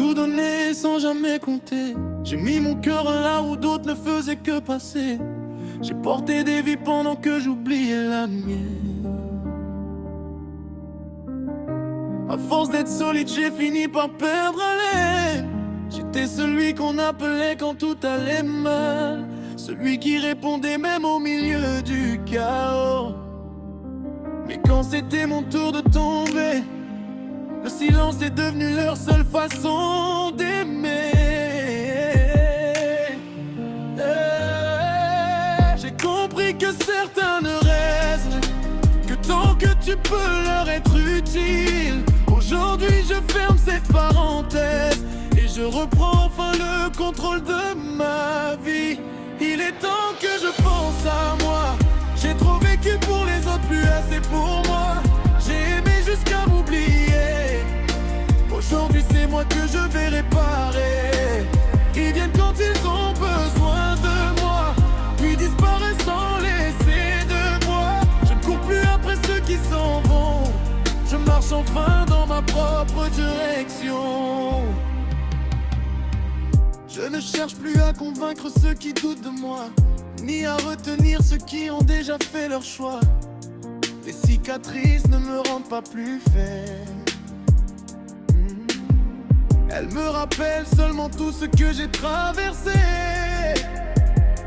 tout donné sans jamais compter. J'ai mis mon cœur là où d'autres ne faisaient que passer. J'ai porté des vies pendant que j'oubliais la mienne. À force d'être solide, j'ai fini par perdre haleine. J'étais celui qu'on appelait quand tout allait mal, celui qui répondait même au milieu du chaos. Mais quand c'était mon tour de tomber, le silence est devenu leur seule façon d'aimer. J'ai compris que certains ne restent que tant que tu peux leur être utile. Aujourd'hui je ferme cette parenthèse et je reprends enfin le contrôle de ma vie. Il est temps que je pense à moi. J'ai trop vécu pour les autres, plus assez pour moi. J'ai aimé jusqu'à m'oublier. Aujourd'hui c'est moi que je vais réparer. Ils viennent quand ils ont besoin de moi, puis disparaissent sans laisser de moi. Je ne cours plus après ceux qui s'en vont. Je marche enfin dans ma propre direction. Je ne cherche plus à convaincre ceux qui doutent de moi, ni à retenir ceux qui ont déjà fait leur choix. Les cicatrices ne me rendent pas plus faible. Elles me rappellent seulement tout ce que j'ai traversé.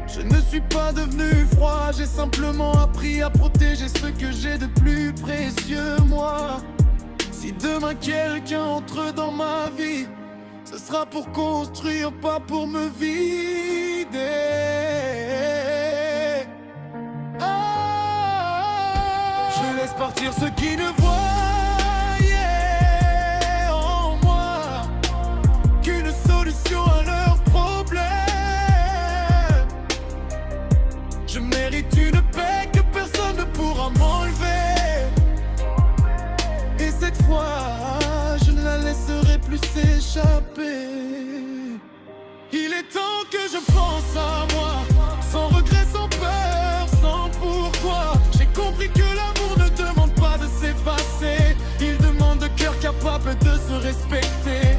Je ne suis pas devenu froid, j'ai simplement appris à protéger ce que j'ai de plus précieux, moi. Si demain quelqu'un entre dans ma vie, ce sera pour construire, pas pour me vider. Je laisse partir ceux qui ne voyaient en moi qu'une solution à leurs problèmes. Je mérite une paix que personne ne pourra m'enlever. Et cette fois, je ne la laisserai plus s'échapper. Il est temps que je pense à moi, sans regret, sans peur, sans pourquoi. J'ai compris que l'amour ne demande pas de s'effacer, il demande de cœur capable de se respecter.